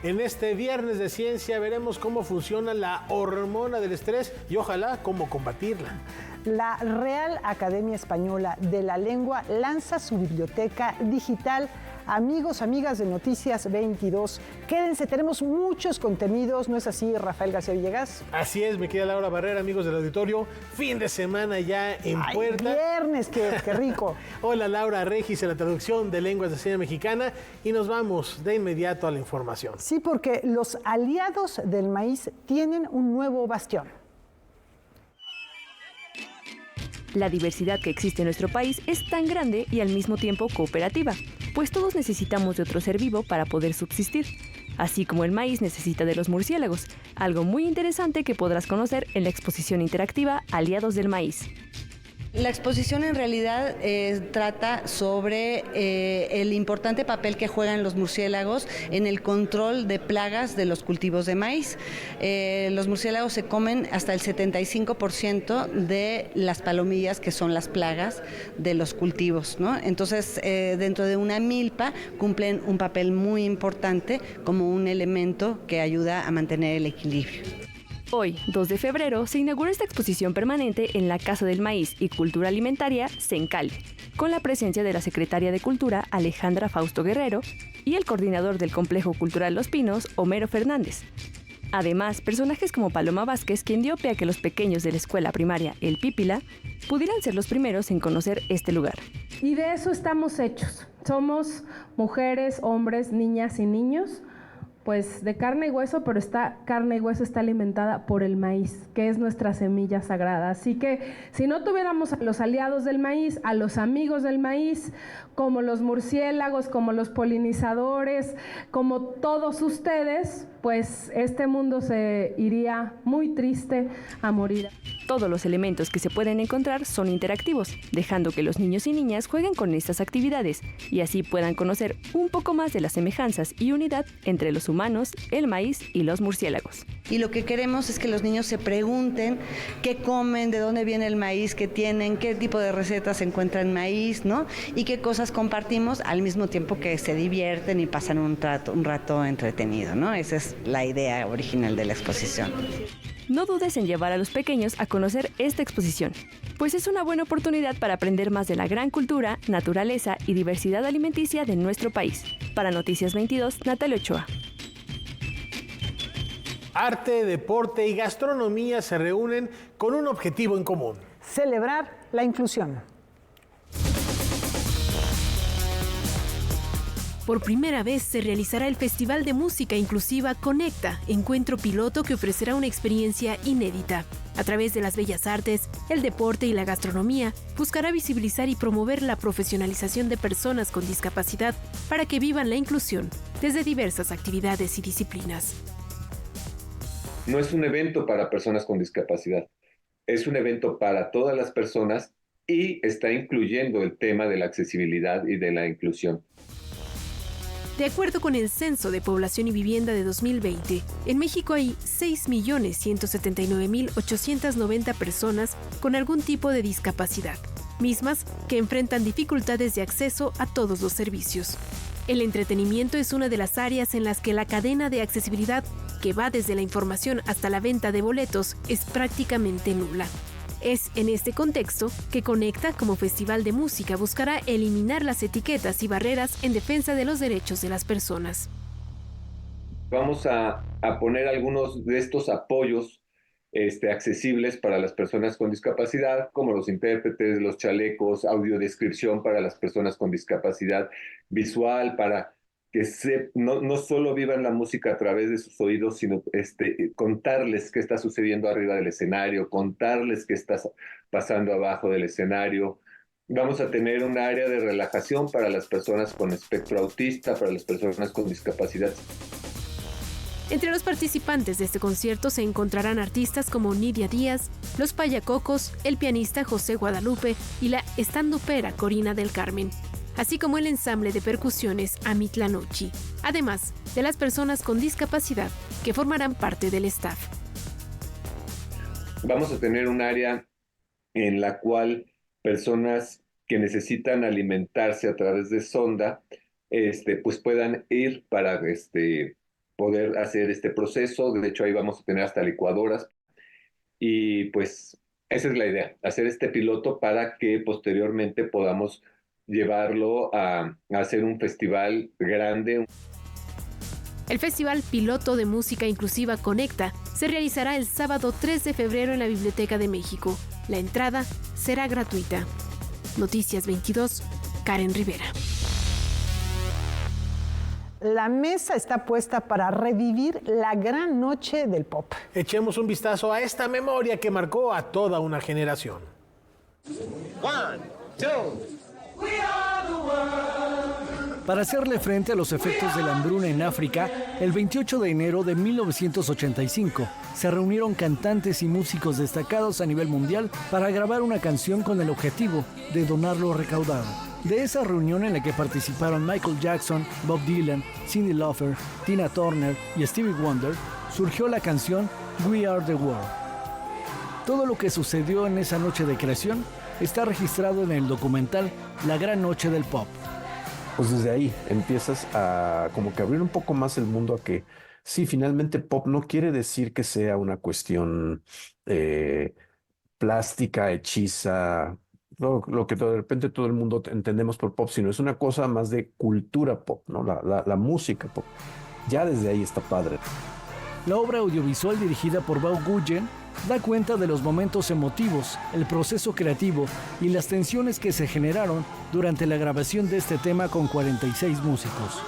En este viernes de ciencia veremos cómo funciona la hormona del estrés y ojalá cómo combatirla. La Real Academia Española de la Lengua lanza su biblioteca digital. Amigos, amigas de Noticias 22, quédense, tenemos muchos contenidos, ¿no es así, Rafael García Villegas? Así es, mi querida Laura Barrera, amigos del auditorio, fin de semana ya en puerta. Viernes, qué rico. Hola, Laura Regis en la traducción de Lenguas de Señas Mexicana y nos vamos de inmediato a la información. Sí, porque los aliados del maíz tienen un nuevo bastión. La diversidad que existe en nuestro país es tan grande y al mismo tiempo cooperativa, pues todos necesitamos de otro ser vivo para poder subsistir, así como el maíz necesita de los murciélagos, algo muy interesante que podrás conocer en la exposición interactiva Aliados del Maíz. La exposición en realidad trata sobre el importante papel que juegan los murciélagos en el control de plagas de los cultivos de maíz. Los murciélagos se comen hasta el 75% de las palomillas, que son las plagas de los cultivos, ¿no? Entonces, dentro de una milpa cumplen un papel muy importante como un elemento que ayuda a mantener el equilibrio. Hoy, 2 de febrero, se inaugura esta exposición permanente en la Casa del Maíz y Cultura Alimentaria, Sencali, con la presencia de la secretaria de Cultura, Alejandra Fausto Guerrero, y el coordinador del Complejo Cultural Los Pinos, Homero Fernández. Además, personajes como Paloma Vázquez, quien dio pie a que los pequeños de la escuela primaria El Pípila pudieran ser los primeros en conocer este lugar. Y de eso estamos hechos. Somos mujeres, hombres, niñas y niños, pues de carne y hueso, pero esta carne y hueso está alimentada por el maíz, que es nuestra semilla sagrada. Así que si no tuviéramos a los aliados del maíz, a los amigos del maíz, como los murciélagos, como los polinizadores, como todos ustedes, pues este mundo se iría muy triste a morir. Todos los elementos que se pueden encontrar son interactivos, dejando que los niños y niñas jueguen con estas actividades y así puedan conocer un poco más de las semejanzas y unidad entre los humanos, el maíz y los murciélagos. Y lo que queremos es que los niños se pregunten qué comen, de dónde viene el maíz que tienen, qué tipo de recetas se encuentra en maíz, ¿no? Y qué cosas compartimos al mismo tiempo que se divierten y pasan un rato entretenido, ¿no? Esa es la idea original de la exposición. No dudes en llevar a los pequeños a conocer esta exposición, pues es una buena oportunidad para aprender más de la gran cultura, naturaleza y diversidad alimenticia de nuestro país. Para Noticias 22, Natalia Ochoa. Arte, deporte y gastronomía se reúnen con un objetivo en común: celebrar la inclusión. Por primera vez se realizará el Festival de Música Inclusiva Conecta, encuentro piloto que ofrecerá una experiencia inédita. A través de las bellas artes, el deporte y la gastronomía, buscará visibilizar y promover la profesionalización de personas con discapacidad para que vivan la inclusión desde diversas actividades y disciplinas. No es un evento para personas con discapacidad, es un evento para todas las personas y está incluyendo el tema de la accesibilidad y de la inclusión. De acuerdo con el Censo de Población y Vivienda de 2020, en México hay 6.179.890 personas con algún tipo de discapacidad, mismas que enfrentan dificultades de acceso a todos los servicios. El entretenimiento es una de las áreas en las que la cadena de accesibilidad, que va desde la información hasta la venta de boletos, es prácticamente nula. Es en este contexto que Conecta, como festival de música, buscará eliminar las etiquetas y barreras en defensa de los derechos de las personas. Vamos a poner algunos de estos apoyos accesibles para las personas con discapacidad, como los intérpretes, los chalecos, audiodescripción para las personas con discapacidad visual, para que no solo vivan la música a través de sus oídos, sino contarles qué está sucediendo arriba del escenario, contarles qué está pasando abajo del escenario. Vamos a tener un área de relajación para las personas con espectro autista, para las personas con discapacidad. Entre los participantes de este concierto se encontrarán artistas como Nidia Díaz, Los Payacocos, el pianista José Guadalupe y la estandupera Corina del Carmen, así como el ensamble de percusiones Amitlanochi, además de las personas con discapacidad que formarán parte del staff. Vamos a tener un área en la cual personas que necesitan alimentarse a través de sonda, pues puedan ir para poder hacer este proceso. De hecho, ahí vamos a tener hasta licuadoras. Y pues esa es la idea, hacer este piloto para que posteriormente podamos llevarlo a hacer un festival grande. El Festival Piloto de Música Inclusiva Conecta se realizará el sábado 3 de febrero en la Biblioteca de México. La entrada será gratuita. Noticias 22, Karen Rivera. La mesa está puesta para revivir la gran noche del pop. Echemos un vistazo a esta memoria que marcó a toda una generación. One, two. Para hacerle frente a los efectos de la hambruna en África, el 28 de enero de 1985 se reunieron cantantes y músicos destacados a nivel mundial para grabar una canción con el objetivo de donar lo recaudado. De esa reunión en la que participaron Michael Jackson, Bob Dylan, Cyndi Lauper, Tina Turner y Stevie Wonder, surgió la canción We Are the World. Todo lo que sucedió en esa noche de creación está registrado en el documental La Gran Noche del Pop. Pues desde ahí empiezas a como que abrir un poco más el mundo a que sí, finalmente pop no quiere decir que sea una cuestión plástica, hechiza, lo que de repente todo el mundo entendemos por pop, sino es una cosa más de cultura pop, ¿no? La música pop. Ya desde ahí está padre. La obra audiovisual dirigida por Bao Guyen da cuenta de los momentos emotivos, el proceso creativo y las tensiones que se generaron durante la grabación de este tema con 46 músicos.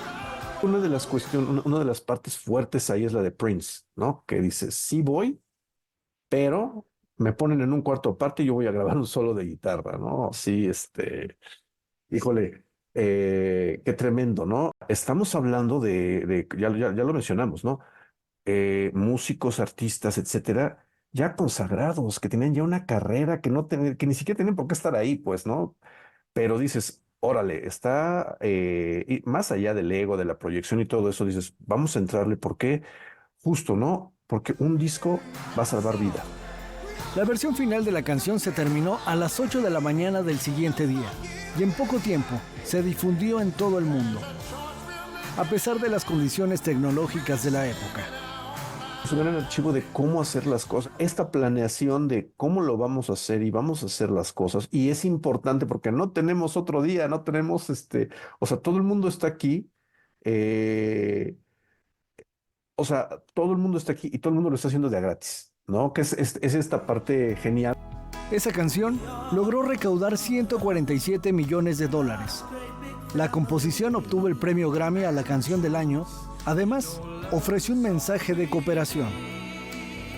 Una de las partes fuertes ahí es la de Prince, ¿no? Que dice, sí voy, pero me ponen en un cuarto aparte y yo voy a grabar un solo de guitarra, ¿no? Sí, híjole, qué tremendo, ¿no? Estamos hablando ya lo mencionamos, ¿no? Músicos, artistas, etcétera, ya consagrados, que tenían ya una carrera que ni siquiera tienen por qué estar ahí, pues, ¿no? Pero dices, órale, y más allá del ego, de la proyección y todo eso, dices, vamos a entrarle, ¿por qué? Justo, ¿no? Porque un disco va a salvar vida. La versión final de la canción se terminó a las 8 de la mañana del siguiente día y en poco tiempo se difundió en todo el mundo, a pesar de las condiciones tecnológicas de la época. Es un gran archivo de cómo hacer las cosas, esta planeación de cómo lo vamos a hacer y vamos a hacer las cosas. Y es importante porque no tenemos otro día, no tenemos o sea, todo el mundo está aquí, o sea, todo el mundo está aquí y todo el mundo lo está haciendo de a gratis, ¿no? Que es esta parte genial. Esa canción logró recaudar 147 millones de dólares. La composición obtuvo el premio Grammy a la canción del año. Además, ofreció un mensaje de cooperación.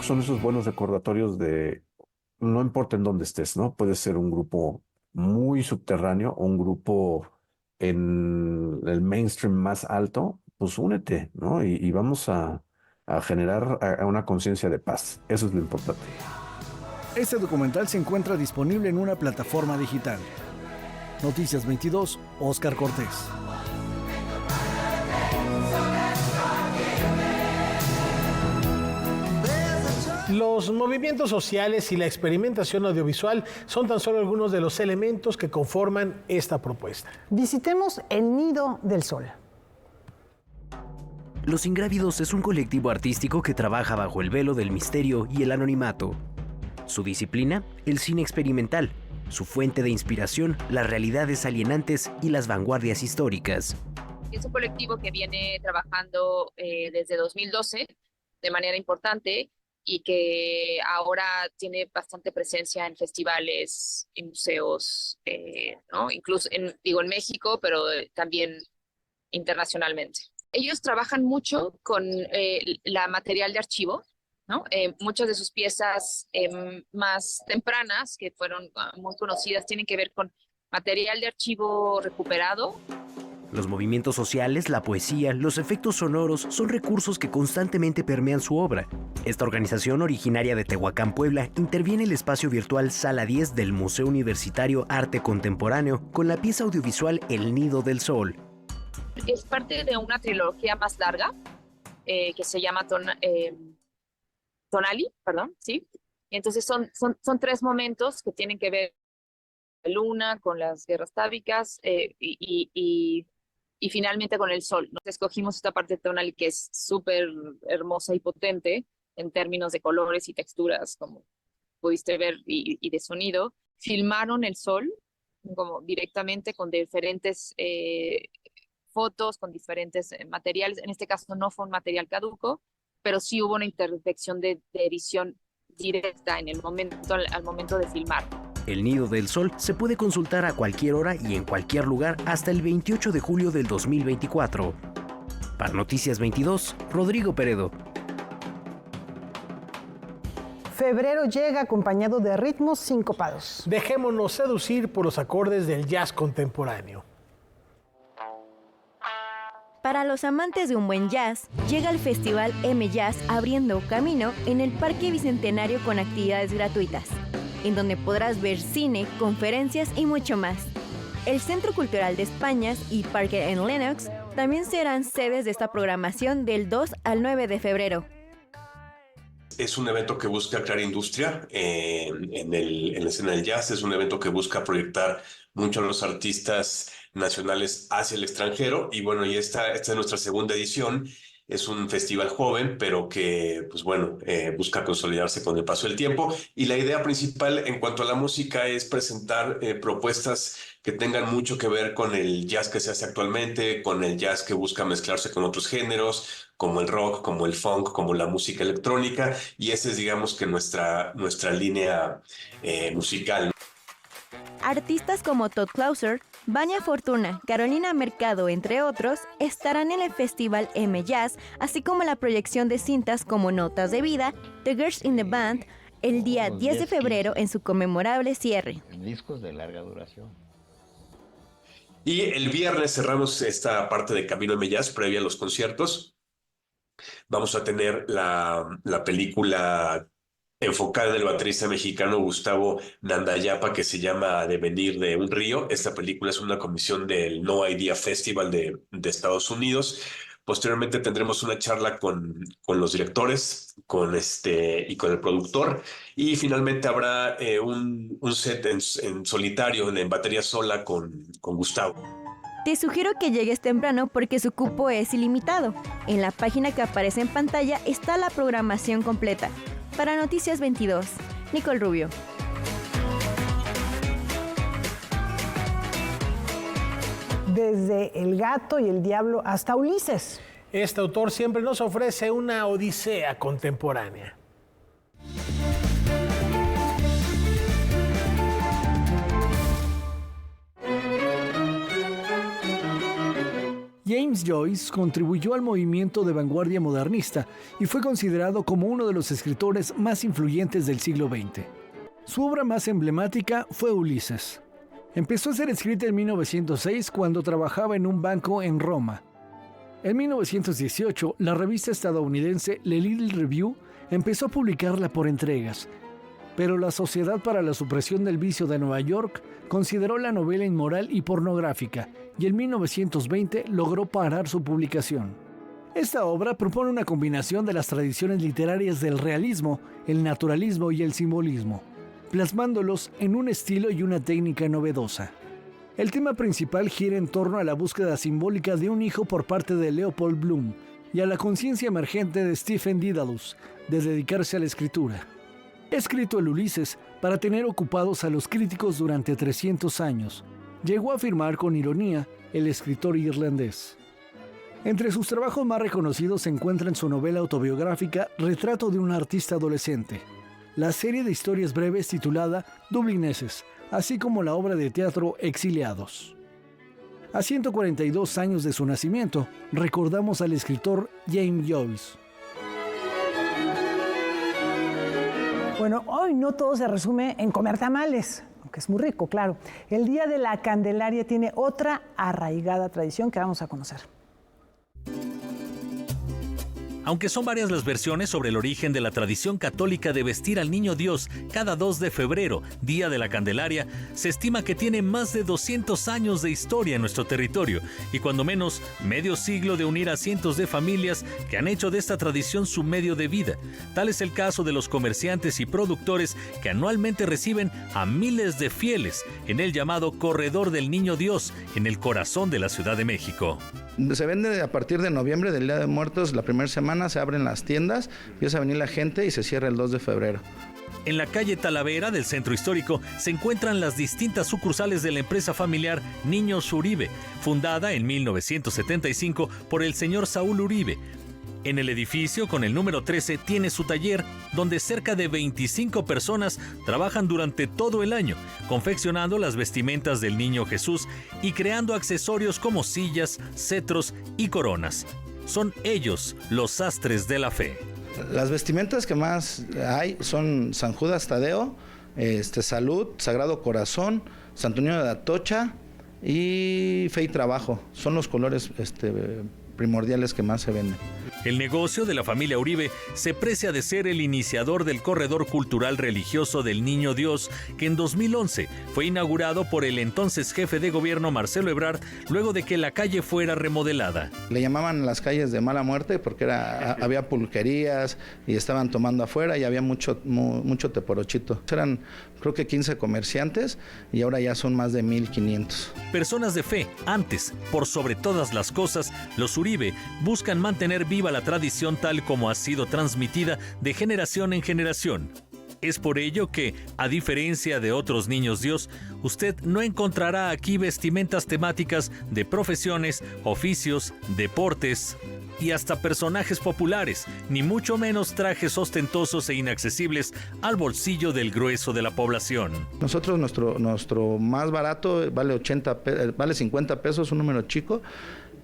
Son esos buenos recordatorios de no importa en dónde estés, ¿no? Puede ser un grupo muy subterráneo o un grupo en el mainstream más alto, pues únete, ¿no? Y vamos a generar una conciencia de paz. Eso es lo importante. Este documental se encuentra disponible en una plataforma digital. Noticias 22, Óscar Cortés. Los movimientos sociales y la experimentación audiovisual son tan solo algunos de los elementos que conforman esta propuesta. Visitemos el Nido del Sol. Los Ingrávidos es un colectivo artístico que trabaja bajo el velo del misterio y el anonimato. Su disciplina, el cine experimental. Su fuente de inspiración, las realidades alienantes y las vanguardias históricas. Es un colectivo que viene trabajando desde 2012 de manera importante y que ahora tiene bastante presencia en festivales y museos, ¿no? Incluso en México, pero también internacionalmente. Ellos trabajan mucho con la material de archivo, ¿no? Muchas de sus piezas más tempranas, que fueron muy conocidas, tienen que ver con material de archivo recuperado. Los movimientos sociales, la poesía, los efectos sonoros son recursos que constantemente permean su obra. Esta organización, originaria de Tehuacán, Puebla, interviene en el espacio virtual Sala 10 del Museo Universitario Arte Contemporáneo con la pieza audiovisual El Nido del Sol. Es parte de una trilogía más larga que se llama Tonali, perdón, ¿sí? Y entonces son 3 momentos que tienen que ver con la luna, con las guerras tábicas y y finalmente con el sol. Nos escogimos esta parte tonal que es súper hermosa y potente en términos de colores y texturas, como pudiste ver, y de sonido. Filmaron el sol como directamente con diferentes fotos, con diferentes materiales. En este caso no fue un material caduco, pero sí hubo una intervención de edición directa en el momento, al momento de filmar. El Nido del Sol se puede consultar a cualquier hora y en cualquier lugar hasta el 28 de julio del 2024. Para Noticias 22, Rodrigo Peredo. Febrero llega acompañado de ritmos sincopados. Dejémonos seducir por los acordes del jazz contemporáneo. Para los amantes de un buen jazz, llega el Festival M-Jazz abriendo camino en el Parque Bicentenario con actividades gratuitas, en donde podrás ver cine, conferencias y mucho más. El Centro Cultural de Españas y Parque en Lenox también serán sedes de esta programación del 2 al 9 de febrero. Es un evento que busca crear industria en la escena del jazz. Es un evento que busca proyectar mucho a los artistas nacionales hacia el extranjero. Y bueno, y esta es nuestra segunda edición. Es un festival joven, pero que, pues bueno, busca consolidarse con el paso del tiempo. Y la idea principal en cuanto a la música es presentar propuestas que tengan mucho que ver con el jazz que se hace actualmente, con el jazz que busca mezclarse con otros géneros, como el rock, como el funk, como la música electrónica. Y esa es, digamos, que nuestra línea musical. Artistas como Todd Clauser, Vania Fortuna, Carolina Mercado, entre otros, estarán en el Festival M-Jazz, así como la proyección de cintas como Notas de Vida, The Girls in the Band, el día 10 de febrero en su conmemorable cierre. Discos de larga duración. Y el viernes cerramos esta parte de Camino M-Jazz previa a los conciertos. Vamos a tener la película enfocada en el baterista mexicano Gustavo Nandayapa, que se llama Devenir de un río. Esta película es una comisión del No Idea Festival de Estados Unidos. Posteriormente tendremos una charla con los directores y con el productor. Y finalmente habrá un set en solitario, en batería sola con Gustavo. Te sugiero que llegues temprano porque su cupo es ilimitado. En la página que aparece en pantalla está la programación completa. Para Noticias 22, Nicole Rubio. Desde El Gato y el Diablo hasta Ulises. Este autor siempre nos ofrece una odisea contemporánea. James Joyce contribuyó al movimiento de vanguardia modernista y fue considerado como uno de los escritores más influyentes del siglo XX. Su obra más emblemática fue Ulises. Empezó a ser escrita en 1906 cuando trabajaba en un banco en Roma. En 1918, la revista estadounidense The Little Review empezó a publicarla por entregas, pero la Sociedad para la Supresión del Vicio de Nueva York consideró la novela inmoral y pornográfica, y en 1920 logró parar su publicación. Esta obra propone una combinación de las tradiciones literarias del realismo, el naturalismo y el simbolismo, plasmándolos en un estilo y una técnica novedosa. El tema principal gira en torno a la búsqueda simbólica de un hijo por parte de Leopold Bloom y a la conciencia emergente de Stephen Dedalus de dedicarse a la escritura. Ha escrito el Ulises para tener ocupados a los críticos durante 300 años. Llegó a afirmar con ironía el escritor irlandés. Entre sus trabajos más reconocidos se encuentran su novela autobiográfica Retrato de un artista adolescente, la serie de historias breves titulada Dublineses, así como la obra de teatro Exiliados. A 142 años de su nacimiento, recordamos al escritor James Joyce. Bueno, hoy no todo se resume en comer tamales, aunque es muy rico, claro. El Día de la Candelaria tiene otra arraigada tradición que vamos a conocer. Aunque son varias las versiones sobre el origen de la tradición católica de vestir al Niño Dios cada 2 de febrero, Día de la Candelaria, se estima que tiene más de 200 años de historia en nuestro territorio y cuando menos medio siglo de unir a cientos de familias que han hecho de esta tradición su medio de vida. Tal es el caso de los comerciantes y productores que anualmente reciben a miles de fieles en el llamado Corredor del Niño Dios en el corazón de la Ciudad de México. Se vende a partir de noviembre, del Día de Muertos, la primera semana se abren las tiendas, empieza a venir la gente y se cierra el 2 de febrero. En la calle Talavera del centro histórico se encuentran las distintas sucursales de la empresa familiar Niños Uribe, fundada en 1975 por el señor Saúl Uribe. En el edificio, con el número 13, tiene su taller, donde cerca de 25 personas trabajan durante todo el año, confeccionando las vestimentas del Niño Jesús y creando accesorios como sillas, cetros y coronas. Son ellos los sastres de la fe. Las vestimentas que más hay son San Judas Tadeo, Salud, Sagrado Corazón, Santo Niño de Atocha y Fe y Trabajo. Son los colores primordiales que más se venden. El negocio de la familia Uribe se precia de ser el iniciador del corredor cultural religioso del Niño Dios, que en 2011 fue inaugurado por el entonces jefe de gobierno Marcelo Ebrard, luego de que la calle fuera remodelada. Le llamaban las calles de mala muerte porque había pulquerías y estaban tomando afuera y había mucho teporochito. Eran creo que 15 comerciantes y ahora ya son más de 1,500. Personas de fe, antes, por sobre todas las cosas, los Uribe buscan mantener viva la tradición tal como ha sido transmitida de generación en generación. Es por ello que, a diferencia de otros niños Dios, usted no encontrará aquí vestimentas temáticas de profesiones, oficios, deportes y hasta personajes populares, ni mucho menos trajes ostentosos e inaccesibles al bolsillo del grueso de la población. Nosotros, nuestro más barato vale 50 pesos, un número chico.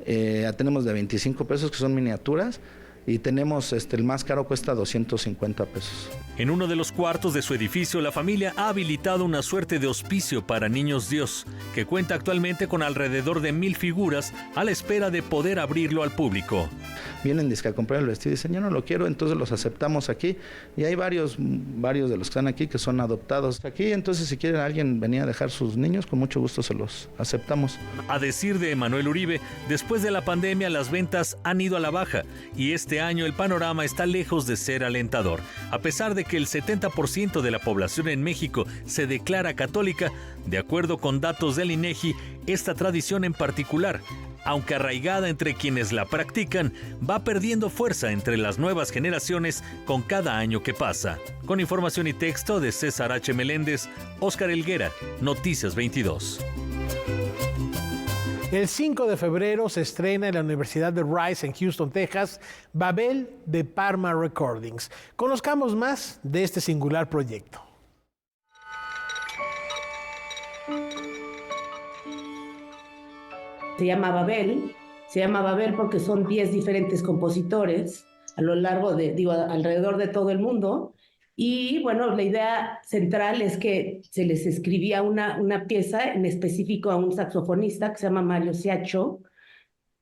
Tenemos de 25 pesos que son miniaturas y tenemos el más caro cuesta 250 pesos. En uno de los cuartos de su edificio, la familia ha habilitado una suerte de hospicio para niños Dios, que cuenta actualmente con alrededor de 1,000 figuras a la espera de poder abrirlo al público. Vienen a comprar el vestido y dicen, yo no lo quiero, entonces los aceptamos aquí. Y hay varios de los que están aquí que son adoptados aquí, entonces si quieren alguien venir a dejar sus niños, con mucho gusto se los aceptamos. A decir de Manuel Uribe, después de la pandemia las ventas han ido a la baja y este año el panorama está lejos de ser alentador. A pesar de que el 70% de la población en México se declara católica, de acuerdo con datos del INEGI, esta tradición en particular, aunque arraigada entre quienes la practican, va perdiendo fuerza entre las nuevas generaciones con cada año que pasa. Con información y texto de César H. Meléndez, Óscar Helguera, Noticias 22. El 5 de febrero se estrena en la Universidad de Rice en Houston, Texas, Babel de Parma Recordings. Conozcamos más de este singular proyecto. Se llama Babel porque son 10 diferentes compositores a lo largo alrededor de todo el mundo. Y bueno, la idea central es que se les escribía una pieza en específico a un saxofonista que se llama Mario Siaccio,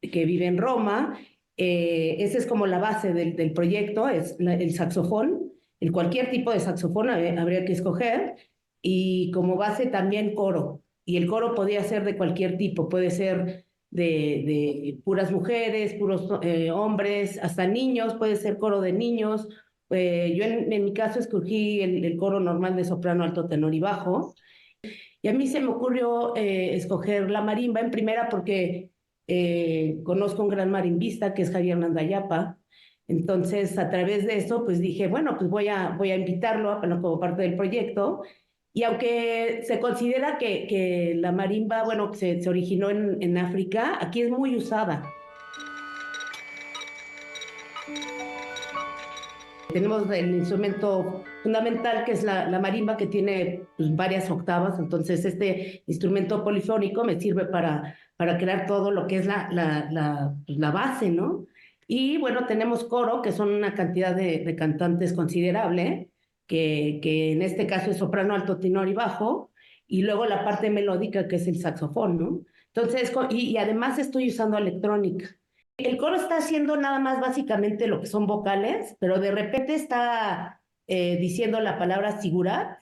que vive en Roma. Esa es como la base del proyecto, es el saxofón, cualquier tipo de saxofón habría que escoger, y como base también coro. Y el coro podía ser de cualquier tipo, puede ser de puras mujeres, puros hombres, hasta niños, puede ser coro de niños. Yo en mi caso escogí el coro normal de soprano, alto, tenor y bajo. Y a mí se me ocurrió escoger la marimba en primera porque conozco un gran marimbista que es Javier Nandayapa. Entonces, a través de eso, pues dije, bueno, pues voy a invitarlo como parte del proyecto. Y aunque se considera que la marimba, bueno, se originó en África, aquí es muy usada. Tenemos el instrumento fundamental, que es la marimba, que tiene pues, varias octavas. Entonces, este instrumento polifónico me sirve para crear todo lo que es la base, ¿no? Y bueno, tenemos coro, que son una cantidad de cantantes considerable, que en este caso es soprano, alto, tenor y bajo, y luego la parte melódica, que es el saxofón, ¿no? Entonces, y además estoy usando electrónica. El coro está haciendo nada más básicamente lo que son vocales, pero de repente está diciendo la palabra Sigurat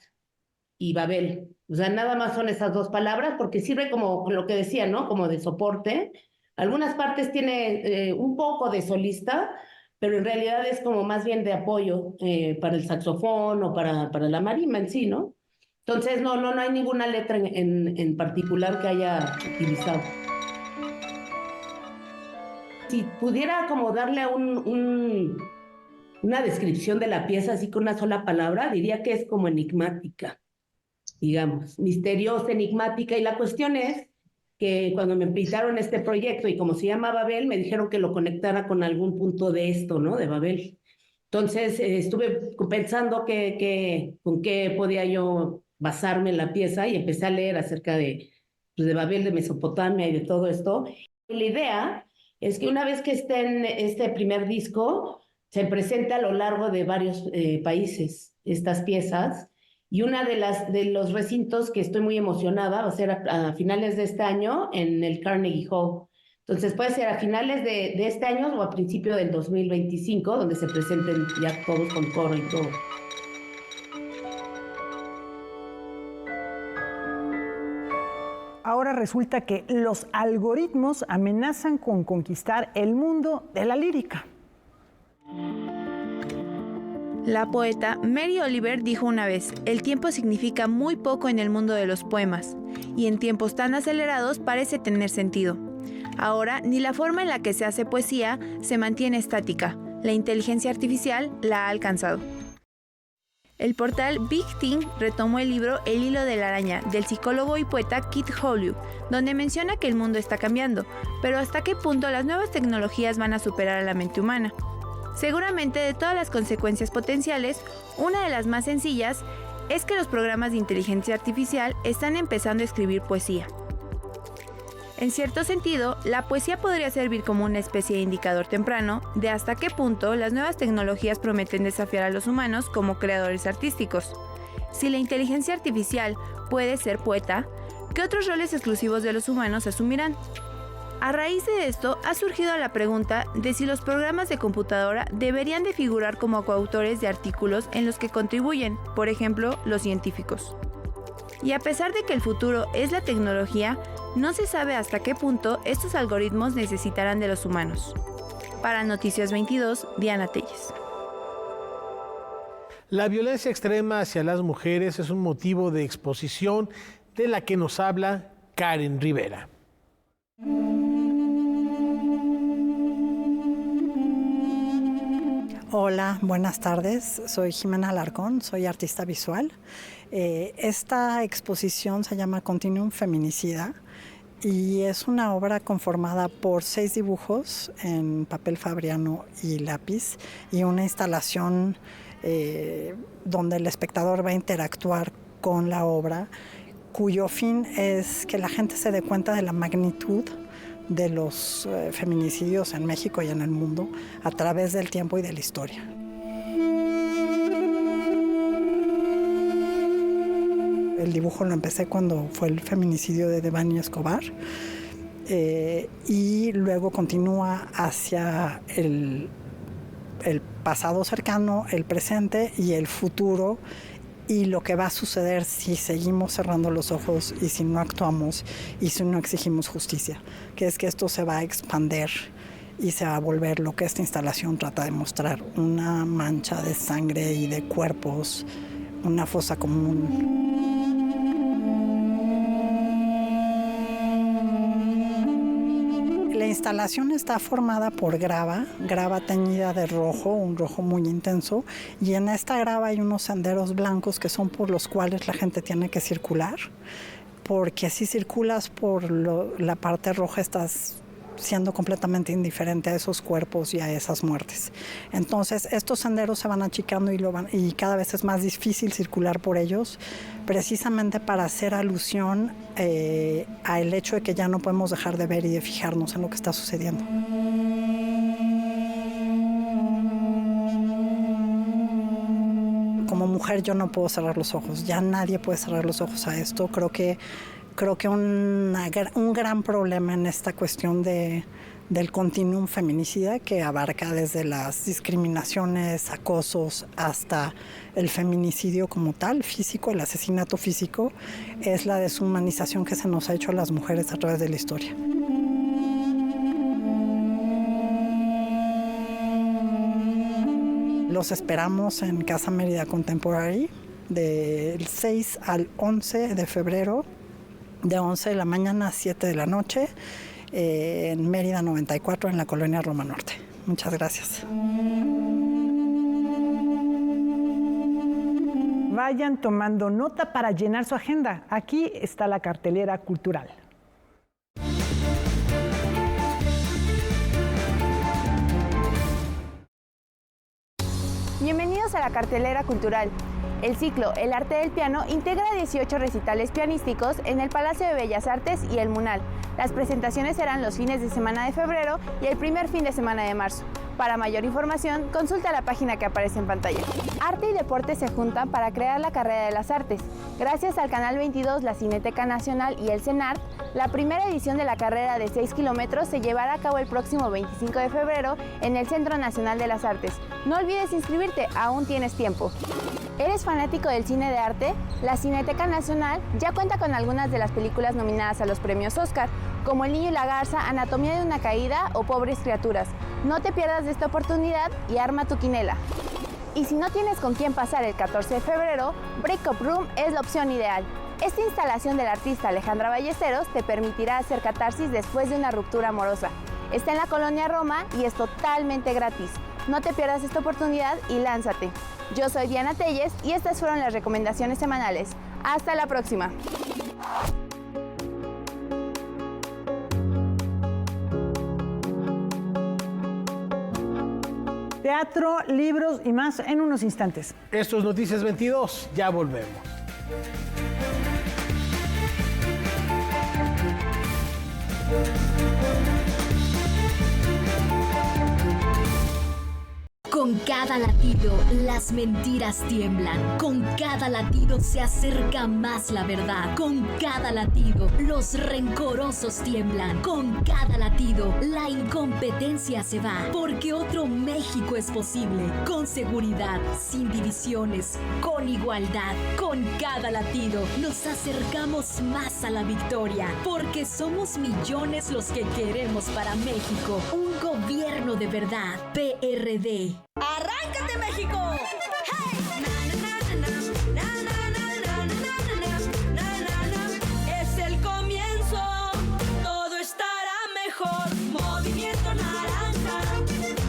y Babel. O sea, nada más son esas dos palabras porque sirve como lo que decía, ¿no? Como de soporte. Algunas partes tiene un poco de solista, pero en realidad es como más bien de apoyo para el saxofón o para la marimba en sí, ¿no? Entonces, no hay ninguna letra en particular que haya utilizado. Si pudiera como darle una descripción de la pieza así con una sola palabra, diría que es como enigmática, digamos, misteriosa, enigmática. Y la cuestión es que cuando me invitaron a este proyecto y como se llama Babel, me dijeron que lo conectara con algún punto de esto, ¿no? De Babel. Entonces estuve pensando con qué podía yo basarme en la pieza y empecé a leer acerca de Babel, de Mesopotamia y de todo esto. Y la idea es que una vez que esté en este primer disco, se presenta a lo largo de varios países estas piezas. Y una de los recintos que estoy muy emocionada va a ser a finales de este año en el Carnegie Hall. Entonces puede ser a finales de este año o a principio del 2025, donde se presenten ya todos con coro y todo. Ahora resulta que los algoritmos amenazan con conquistar el mundo de la lírica. La poeta Mary Oliver dijo una vez: el tiempo significa muy poco en el mundo de los poemas, y en tiempos tan acelerados parece tener sentido. Ahora, ni la forma en la que se hace poesía se mantiene estática. La inteligencia artificial la ha alcanzado. El portal Big Thing retomó el libro El hilo de la araña, del psicólogo y poeta Kit Holyoke, donde menciona que el mundo está cambiando, pero hasta qué punto las nuevas tecnologías van a superar a la mente humana. Seguramente, de todas las consecuencias potenciales, una de las más sencillas es que los programas de inteligencia artificial están empezando a escribir poesía. En cierto sentido, la poesía podría servir como una especie de indicador temprano de hasta qué punto las nuevas tecnologías prometen desafiar a los humanos como creadores artísticos. Si la inteligencia artificial puede ser poeta, ¿qué otros roles exclusivos de los humanos asumirán? A raíz de esto, ha surgido la pregunta de si los programas de computadora deberían de figurar como coautores de artículos en los que contribuyen, por ejemplo, los científicos. Y a pesar de que el futuro es la tecnología, no se sabe hasta qué punto estos algoritmos necesitarán de los humanos. Para Noticias 22, Diana Telles. La violencia extrema hacia las mujeres es un motivo de exposición de la que nos habla Karen Rivera. Hola, buenas tardes. Soy Jimena Alarcón, soy artista visual. Esta exposición se llama Continuum Feminicida y es una obra conformada por 6 dibujos en papel fabriano y lápiz y una instalación donde el espectador va a interactuar con la obra, cuyo fin es que la gente se dé cuenta de la magnitud de los feminicidios en México y en el mundo a través del tiempo y de la historia. El dibujo lo empecé cuando fue el feminicidio de Devani Escobar y luego continúa hacia el pasado cercano, el presente y el futuro, y lo que va a suceder si seguimos cerrando los ojos y si no actuamos y si no exigimos justicia, que es que esto se va a expandir y se va a volver lo que esta instalación trata de mostrar, una mancha de sangre y de cuerpos, una fosa común. La instalación está formada por grava teñida de rojo, un rojo muy intenso, y en esta grava hay unos senderos blancos que son por los cuales la gente tiene que circular, porque si circulas por la parte roja estás siendo completamente indiferente a esos cuerpos y a esas muertes. Entonces estos senderos se van achicando y cada vez es más difícil circular por ellos, precisamente para hacer alusión al hecho de que ya no podemos dejar de ver y de fijarnos en lo que está sucediendo. Como mujer yo no puedo cerrar los ojos, ya nadie puede cerrar los ojos a esto. Creo que un gran problema en esta cuestión de del continuum feminicida, que abarca desde las discriminaciones, acosos, hasta el feminicidio como tal, físico, el asesinato físico, es la deshumanización que se nos ha hecho a las mujeres a través de la historia. Los esperamos en Casa Mérida Contemporary del 6 al 11 de febrero, de 11 de la mañana a 7 de la noche, en Mérida 94, en la colonia Roma Norte. Muchas gracias. Vayan tomando nota para llenar su agenda. Aquí está la cartelera cultural. Bienvenidos a la cartelera cultural. El ciclo El Arte del Piano integra 18 recitales pianísticos en el Palacio de Bellas Artes y el Munal. Las presentaciones serán los fines de semana de febrero y el primer fin de semana de marzo. Para mayor información, consulta la página que aparece en pantalla. Arte y deporte se juntan para crear la carrera de las artes. Gracias al Canal 22, la Cineteca Nacional y el CENART, la primera edición de la carrera de 6 kilómetros se llevará a cabo el próximo 25 de febrero en el Centro Nacional de las Artes. No olvides inscribirte, aún tienes tiempo. ¿Eres fanático del cine de arte? La Cineteca Nacional ya cuenta con algunas de las películas nominadas a los premios Oscar, como El Niño y la Garza, Anatomía de una Caída o Pobres Criaturas. No te pierdas de esta oportunidad y arma tu quinela. Y si no tienes con quién pasar el 14 de febrero, Breakup Room es la opción ideal. Esta instalación del artista Alejandra Ballesteros te permitirá hacer catarsis después de una ruptura amorosa. Está en la colonia Roma y es totalmente gratis. No te pierdas esta oportunidad y lánzate. Yo soy Diana Telles y estas fueron las recomendaciones semanales. ¡Hasta la próxima! Teatro, libros y más en unos instantes. Esto es Noticias 22, ya volvemos. Con cada latido, las mentiras tiemblan. Con cada latido se acerca más la verdad. Con cada latido, los rencorosos tiemblan. Con cada latido, la incompetencia se va. Porque otro México es posible. Con seguridad, sin divisiones, con igualdad. Con cada latido, nos acercamos más a la victoria. Porque somos millones los que queremos para México un gobierno de verdad. PRD. ¡Arráncate, México! Es el comienzo, todo estará mejor. Movimiento Naranja,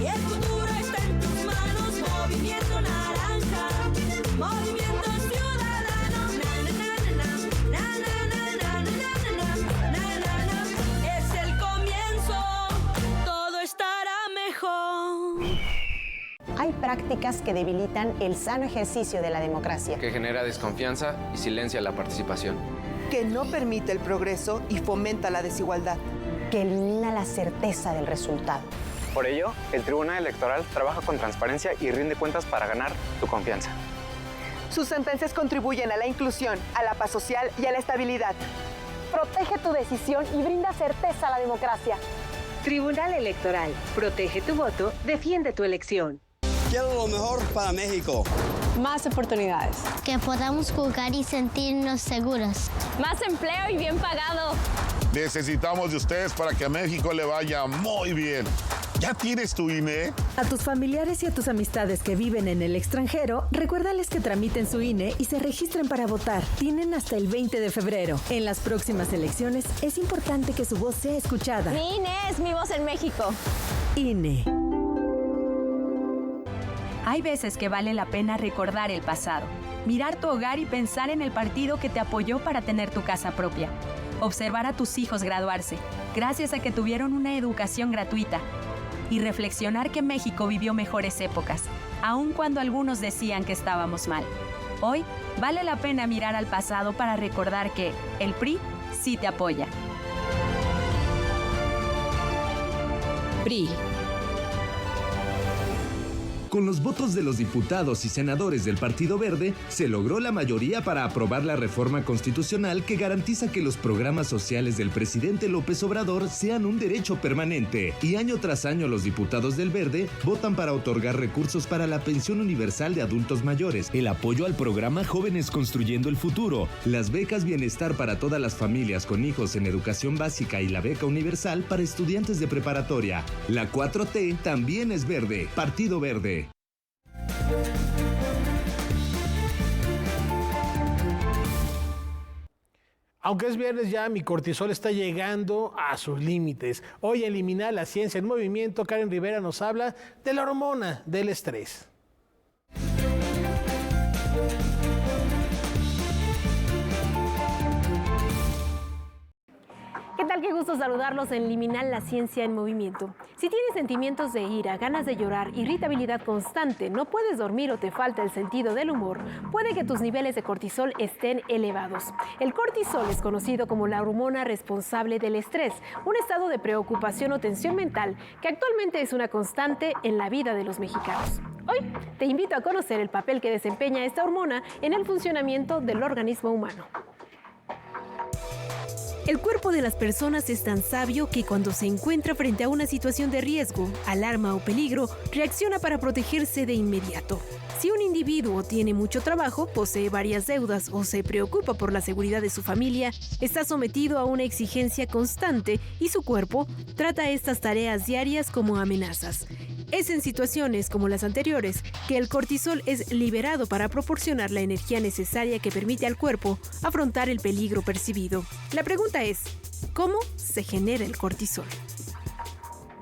y el futuro está en tus manos. Movimiento Naranja, Movimiento Ciudadano. Es el comienzo, todo estará mejor. Hay prácticas que debilitan el sano ejercicio de la democracia. Que genera desconfianza y silencia la participación. Que no permite el progreso y fomenta la desigualdad. Que elimina la certeza del resultado. Por ello, el Tribunal Electoral trabaja con transparencia y rinde cuentas para ganar tu confianza. Sus sentencias contribuyen a la inclusión, a la paz social y a la estabilidad. Protege tu decisión y brinda certeza a la democracia. Tribunal Electoral. Protege tu voto, defiende tu elección. Quiero lo mejor para México. Más oportunidades. Que podamos jugar y sentirnos seguros. Más empleo y bien pagado. Necesitamos de ustedes para que a México le vaya muy bien. ¿Ya tienes tu INE? A tus familiares y a tus amistades que viven en el extranjero, recuérdales que tramiten su INE y se registren para votar. Tienen hasta el 20 de febrero. En las próximas elecciones es importante que su voz sea escuchada. Mi INE es mi voz en México. INE. Hay veces que vale la pena recordar el pasado, mirar tu hogar y pensar en el partido que te apoyó para tener tu casa propia. Observar a tus hijos graduarse, gracias a que tuvieron una educación gratuita. Y reflexionar que México vivió mejores épocas, aun cuando algunos decían que estábamos mal. Hoy, vale la pena mirar al pasado para recordar que el PRI sí te apoya. PRI. Con los votos de los diputados y senadores del Partido Verde, se logró la mayoría para aprobar la reforma constitucional que garantiza que los programas sociales del presidente López Obrador sean un derecho permanente. Y año tras año los diputados del Verde votan para otorgar recursos para la pensión universal de adultos mayores, el apoyo al programa Jóvenes Construyendo el Futuro, las becas bienestar para todas las familias con hijos en educación básica y la beca universal para estudiantes de preparatoria. La 4T también es verde. Partido Verde. Aunque es viernes ya, mi cortisol está llegando a sus límites. Hoy eliminar la ciencia en movimiento, Karen Rivera nos habla de la hormona del estrés. ¿Qué tal? Qué gusto saludarlos en Eliminar la Ciencia en Movimiento. Si tienes sentimientos de ira, ganas de llorar, irritabilidad constante, no puedes dormir o te falta el sentido del humor, puede que tus niveles de cortisol estén elevados. El cortisol es conocido como la hormona responsable del estrés, un estado de preocupación o tensión mental que actualmente es una constante en la vida de los mexicanos. Hoy te invito a conocer el papel que desempeña esta hormona en el funcionamiento del organismo humano. El cuerpo de las personas es tan sabio que cuando se encuentra frente a una situación de riesgo, alarma o peligro, reacciona para protegerse de inmediato. Si un individuo tiene mucho trabajo, posee varias deudas o se preocupa por la seguridad de su familia, está sometido a una exigencia constante y su cuerpo trata estas tareas diarias como amenazas. Es en situaciones como las anteriores que el cortisol es liberado para proporcionar la energía necesaria que permite al cuerpo afrontar el peligro percibido. La pregunta es, ¿cómo se genera el cortisol?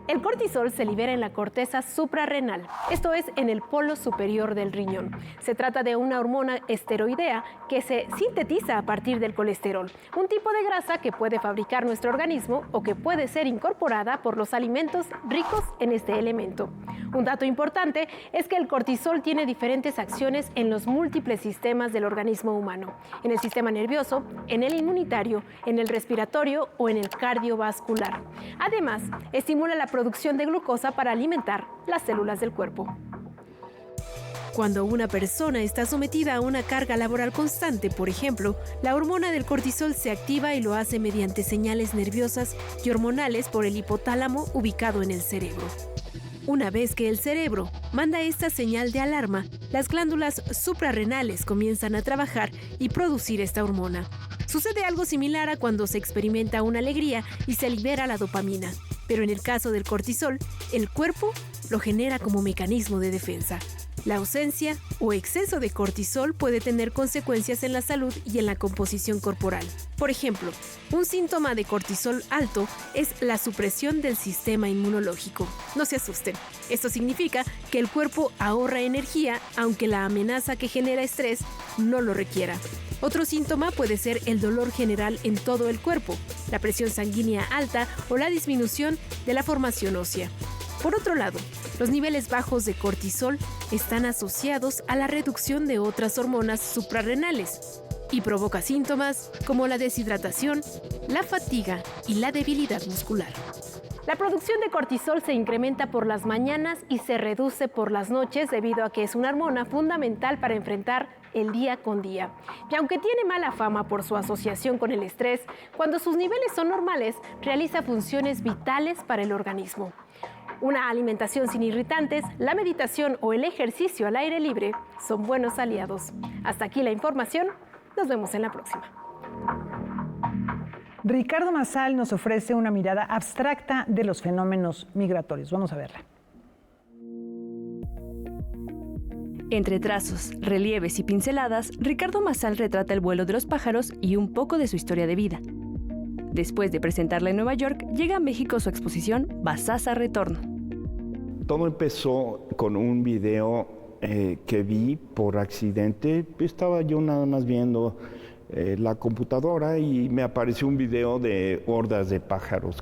El cortisol se libera en la corteza suprarrenal, esto es, en el polo superior del riñón. Se trata de una hormona esteroidea que se sintetiza a partir del colesterol, un tipo de grasa que puede fabricar nuestro organismo o que puede ser incorporada por los alimentos ricos en este elemento. Un dato importante es que el cortisol tiene diferentes acciones en los múltiples sistemas del organismo humano, en el sistema nervioso, en el inmunitario, en el respiratorio o en el cardiovascular. Además, estimula la producción de glucosa para alimentar las células del cuerpo. Cuando una persona está sometida a una carga laboral constante, por ejemplo, la hormona del cortisol se activa y lo hace mediante señales nerviosas y hormonales por el hipotálamo ubicado en el cerebro. Una vez que el cerebro manda esta señal de alarma, las glándulas suprarrenales comienzan a trabajar y producir esta hormona. Sucede algo similar a cuando se experimenta una alegría y se libera la dopamina, pero en el caso del cortisol, el cuerpo lo genera como mecanismo de defensa. La ausencia o exceso de cortisol puede tener consecuencias en la salud y en la composición corporal. Por ejemplo, un síntoma de cortisol alto es la supresión del sistema inmunológico. No se asusten, esto significa que el cuerpo ahorra energía aunque la amenaza que genera estrés no lo requiera. Otro síntoma puede ser el dolor general en todo el cuerpo, la presión sanguínea alta o la disminución de la formación ósea. Por otro lado, los niveles bajos de cortisol están asociados a la reducción de otras hormonas suprarrenales y provoca síntomas como la deshidratación, la fatiga y la debilidad muscular. La producción de cortisol se incrementa por las mañanas y se reduce por las noches debido a que es una hormona fundamental para enfrentar el día con día. Y aunque tiene mala fama por su asociación con el estrés, cuando sus niveles son normales, realiza funciones vitales para el organismo. Una alimentación sin irritantes, la meditación o el ejercicio al aire libre son buenos aliados. Hasta aquí la información. Nos vemos en la próxima. Ricardo Massal nos ofrece una mirada abstracta de los fenómenos migratorios. Vamos a verla. Entre trazos, relieves y pinceladas, Ricardo Massal retrata el vuelo de los pájaros y un poco de su historia de vida. Después de presentarla en Nueva York, llega a México su exposición Basasa Retorno. Todo empezó con un video que vi por accidente. Estaba yo nada más viendo la computadora y me apareció un video de hordas de pájaros.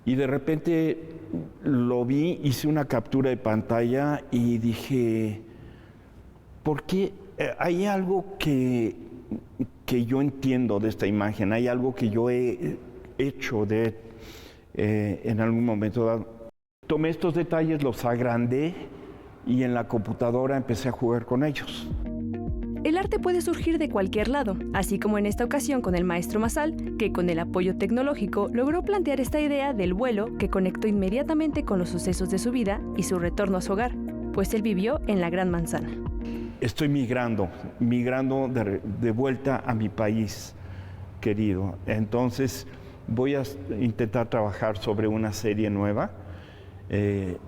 Y de repente lo vi, hice una captura de pantalla y dije, ¿por qué? Hay algo que yo entiendo de esta imagen, hay algo que yo he hecho en algún momento dado. Tomé estos detalles, los agrandé y en la computadora empecé a jugar con ellos. El arte puede surgir de cualquier lado, así como en esta ocasión con el maestro Masal, que con el apoyo tecnológico logró plantear esta idea del vuelo que conectó inmediatamente con los sucesos de su vida y su retorno a su hogar, pues él vivió en la Gran Manzana. Estoy migrando de vuelta a mi país querido. Entonces voy a intentar trabajar sobre una serie nueva que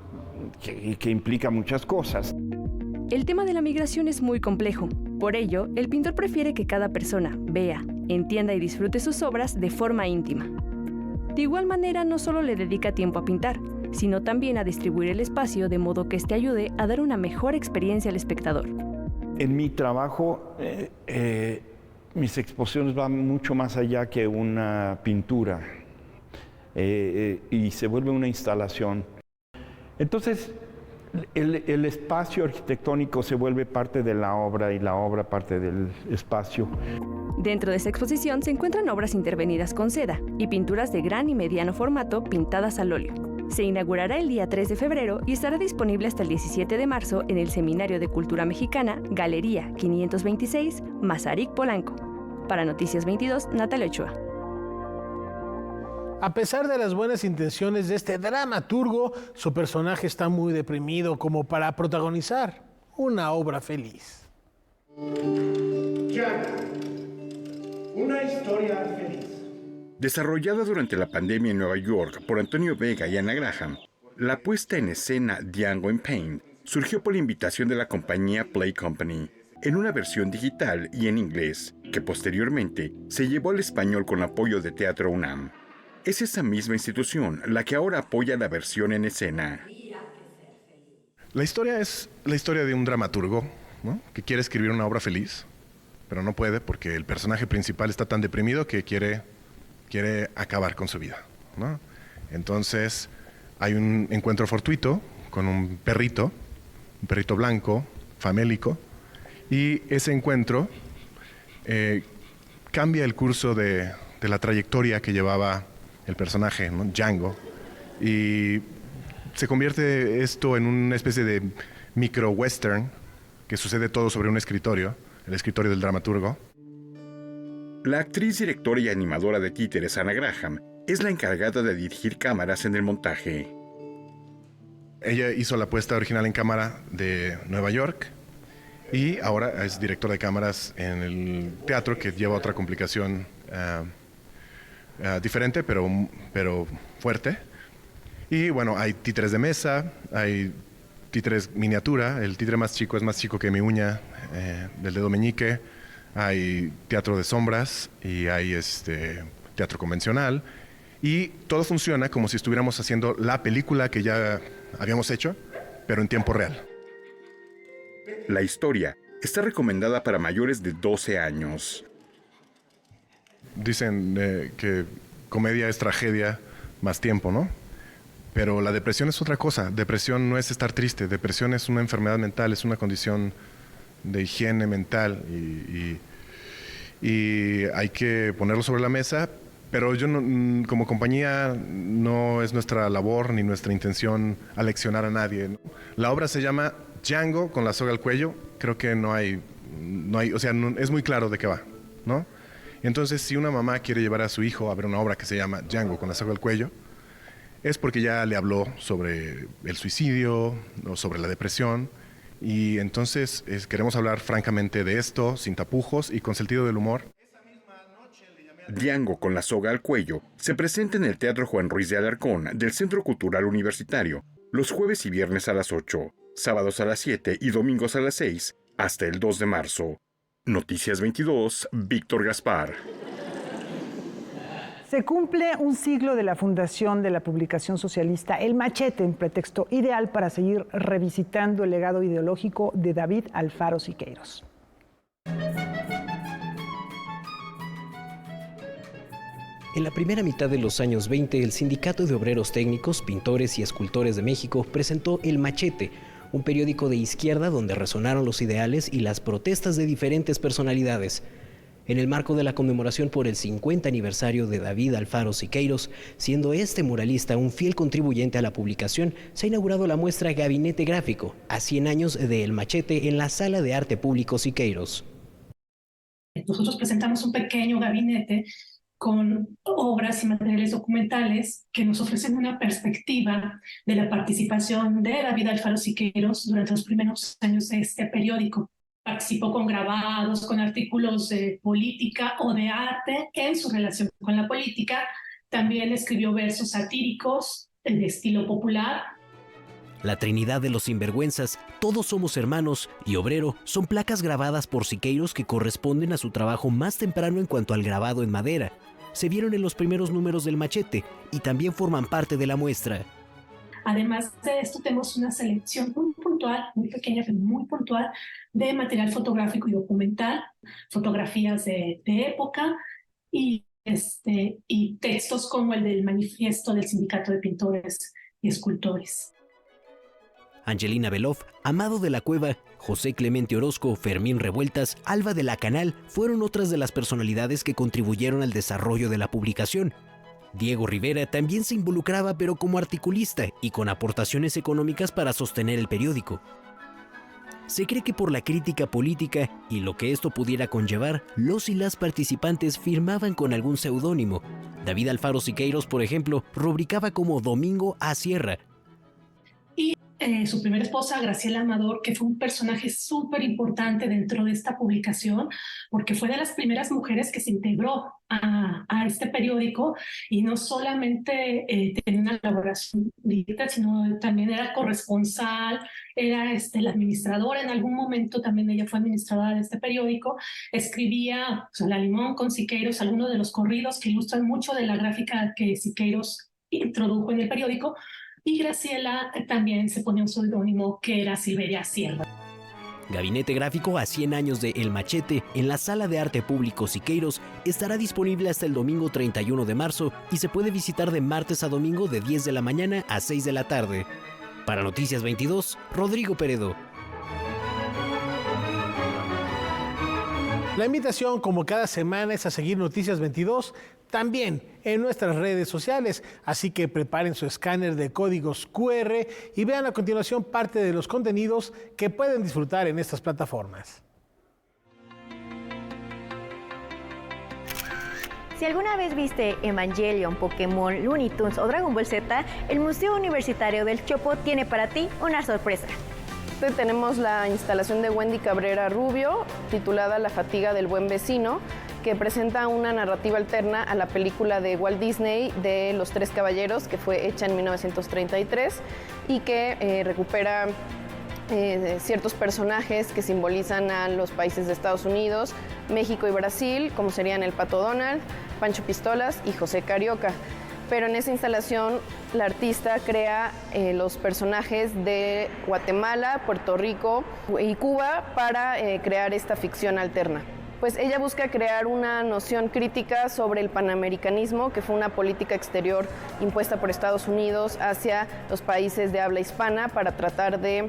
implica muchas cosas. El tema de la migración es muy complejo. Por ello, el pintor prefiere que cada persona vea, entienda y disfrute sus obras de forma íntima. De igual manera, no solo le dedica tiempo a pintar, sino también a distribuir el espacio de modo que éste ayude a dar una mejor experiencia al espectador. En mi trabajo, mis exposiciones van mucho más allá que una pintura y se vuelve una instalación. Entonces, el espacio arquitectónico se vuelve parte de la obra y la obra parte del espacio. Dentro de esta exposición se encuentran obras intervenidas con seda y pinturas de gran y mediano formato pintadas al óleo. Se inaugurará el día 3 de febrero y estará disponible hasta el 17 de marzo en el Seminario de Cultura Mexicana, Galería 526, Mazarik, Polanco. Para Noticias 22, Natalia Ochoa. A pesar de las buenas intenciones de este dramaturgo, su personaje está muy deprimido como para protagonizar una obra feliz. Django, una historia feliz. Desarrollada durante la pandemia en Nueva York por Antonio Vega y Ana Graham, la puesta en escena Django Unchained surgió por la invitación de la compañía Play Company, en una versión digital y en inglés, que posteriormente se llevó al español con apoyo de Teatro UNAM. Es esa misma institución la que ahora apoya la versión en escena. La historia es la historia de un dramaturgo, ¿no?, que quiere escribir una obra feliz, pero no puede porque el personaje principal está tan deprimido que quiere acabar con su vida, ¿no? Entonces hay un encuentro fortuito con un perrito blanco, famélico, y ese encuentro cambia el curso de la trayectoria que llevaba el personaje, ¿no?, Django, y se convierte esto en una especie de micro-western que sucede todo sobre un escritorio, el escritorio del dramaturgo. La actriz, directora y animadora de títeres Ana Graham es la encargada de dirigir cámaras en el montaje. Ella hizo la puesta original en cámara de Nueva York y ahora es directora de cámaras en el teatro, que lleva otra complicación diferente, pero fuerte. Y bueno, hay títeres de mesa, hay títeres miniatura. El títere más chico es más chico que mi uña del dedo meñique. Hay teatro de sombras y hay teatro convencional. Y todo funciona como si estuviéramos haciendo la película que ya habíamos hecho, pero en tiempo real. La historia está recomendada para mayores de 12 años. Dicen que comedia es tragedia más tiempo, ¿no? Pero la depresión es otra cosa. Depresión no es estar triste. Depresión es una enfermedad mental, es una condición de higiene mental y hay que ponerlo sobre la mesa. Pero como compañía no es nuestra labor ni nuestra intención aleccionar a nadie, ¿no? La obra se llama Django con la soga al cuello. Creo que no hay, o sea, es muy claro de qué va, ¿no? Entonces, si una mamá quiere llevar a su hijo a ver una obra que se llama Django con la soga al cuello, es porque ya le habló sobre el suicidio o sobre la depresión. Y entonces queremos hablar francamente de esto, sin tapujos y con sentido del humor. Django con la soga al cuello se presenta en el Teatro Juan Ruiz de Alarcón del Centro Cultural Universitario los jueves y viernes a las 8, sábados a las 7 y domingos a las 6 hasta el 2 de marzo. Noticias 22, Víctor Gaspar. Se cumple un siglo de la fundación de la publicación socialista El Machete, un pretexto ideal para seguir revisitando el legado ideológico de David Alfaro Siqueiros. En la primera mitad de los años 20, el Sindicato de Obreros Técnicos, Pintores y Escultores de México presentó El Machete, un periódico de izquierda donde resonaron los ideales y las protestas de diferentes personalidades. en el marco de la conmemoración por el 50 aniversario de David Alfaro Siqueiros, siendo este muralista un fiel contribuyente a la publicación, se ha inaugurado la muestra Gabinete Gráfico, a 100 años de El Machete, en la Sala de Arte Público Siqueiros. Nosotros presentamos un pequeño gabinete con obras y materiales documentales que nos ofrecen una perspectiva de la participación de David Alfaro Siqueiros durante los primeros años de este periódico. Participó con grabados, con artículos de política o de arte en su relación con la política. También escribió versos satíricos de estilo popular. La Trinidad de los Sinvergüenzas, Todos somos hermanos y Obrero son placas grabadas por Siqueiros que corresponden a su trabajo más temprano en cuanto al grabado en madera. Se vieron en los primeros números del Machete y también forman parte de la muestra. Además de esto, tenemos una selección muy puntual, muy pequeña, pero muy puntual, de material fotográfico y documental, fotografías de época y textos como el del manifiesto del Sindicato de Pintores y Escultores. Angelina Beloff, Amado de la Cueva, José Clemente Orozco, Fermín Revueltas, Alba de la Canal fueron otras de las personalidades que contribuyeron al desarrollo de la publicación. Diego Rivera también se involucraba, pero como articulista y con aportaciones económicas para sostener el periódico. Se cree que por la crítica política y lo que esto pudiera conllevar, los y las participantes firmaban con algún seudónimo. David Alfaro Siqueiros, por ejemplo, rubricaba como Domingo A. Sierra. Su primera esposa, Graciela Amador, que fue un personaje súper importante dentro de esta publicación, porque fue de las primeras mujeres que se integró a este periódico y no solamente tenía una colaboración directa, sino también era corresponsal, era la administradora. En algún momento también ella fue administradora de este periódico, escribía La Limón con Siqueiros, algunos de los corridos que ilustran mucho de la gráfica que Siqueiros introdujo en el periódico. Y Graciela también se ponía un seudónimo que era Silveria Sierra. Gabinete Gráfico a 100 años de El Machete en la Sala de Arte Público Siqueiros estará disponible hasta el domingo 31 de marzo y se puede visitar de martes a domingo de 10 de la mañana a 6 de la tarde. Para Noticias 22, Rodrigo Peredo. La invitación, como cada semana, es a seguir Noticias 22 también en nuestras redes sociales, así que preparen su escáner de códigos QR y vean a continuación parte de los contenidos que pueden disfrutar en estas plataformas. Si alguna vez viste Evangelion, Pokémon, Looney Tunes o Dragon Ball Z, el Museo Universitario del Chopo tiene para ti una sorpresa. Tenemos la instalación de Wendy Cabrera Rubio, titulada La fatiga del buen vecino, que presenta una narrativa alterna a la película de Walt Disney de Los Tres Caballeros, que fue hecha en 1933 y que recupera ciertos personajes que simbolizan a los países de Estados Unidos, México y Brasil, como serían el Pato Donald, Pancho Pistolas y José Carioca. Pero en esa instalación la artista crea los personajes de Guatemala, Puerto Rico y Cuba para crear esta ficción alterna. Pues ella busca crear una noción crítica sobre el panamericanismo, que fue una política exterior impuesta por Estados Unidos hacia los países de habla hispana para tratar de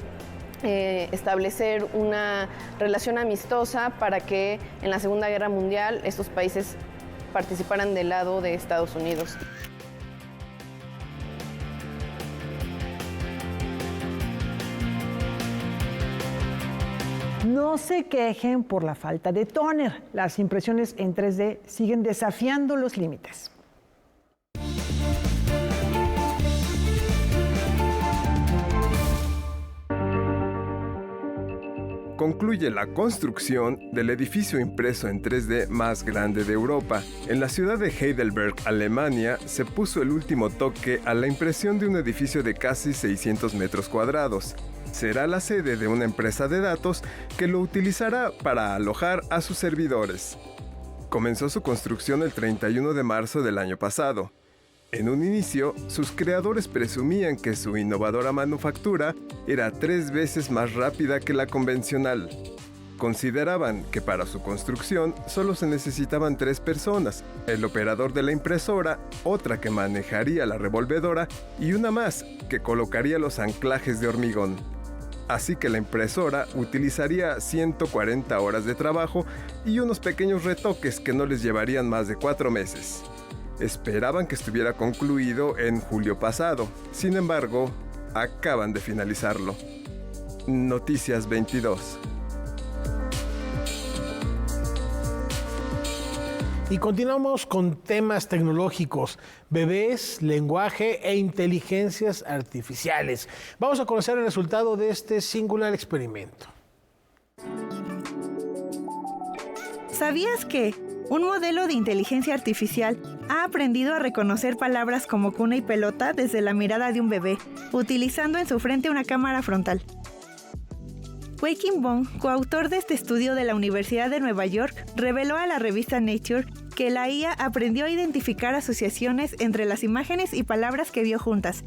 establecer una relación amistosa para que en la Segunda Guerra Mundial estos países participaran del lado de Estados Unidos. No se quejen por la falta de tóner. Las impresiones en 3D siguen desafiando los límites. Concluye la construcción del edificio impreso en 3D más grande de Europa. En la ciudad de Heidelberg, Alemania, se puso el último toque a la impresión de un edificio de casi 600 metros cuadrados. Será la sede de una empresa de datos que lo utilizará para alojar a sus servidores. Comenzó su construcción el 31 de marzo del año pasado. En un inicio, sus creadores presumían que su innovadora manufactura era 3 veces más rápida que la convencional. Consideraban que para su construcción solo se necesitaban 3 personas, el operador de la impresora, otra que manejaría la revolvedora y una más que colocaría los anclajes de hormigón. así que la impresora utilizaría 140 horas de trabajo y unos pequeños retoques que no les llevarían más de 4 meses. Esperaban que estuviera concluido en julio pasado, sin embargo, acaban de finalizarlo. Noticias 22. Y continuamos con temas tecnológicos, bebés, lenguaje e inteligencias artificiales. Vamos a conocer el resultado de este singular experimento. ¿Sabías que un modelo de inteligencia artificial ha aprendido a reconocer palabras como cuna y pelota desde la mirada de un bebé, utilizando en su frente una cámara frontal? Wei-Kim Bong, coautor de este estudio de la Universidad de Nueva York, reveló a la revista Nature que la IA aprendió a identificar asociaciones entre las imágenes y palabras que vio juntas,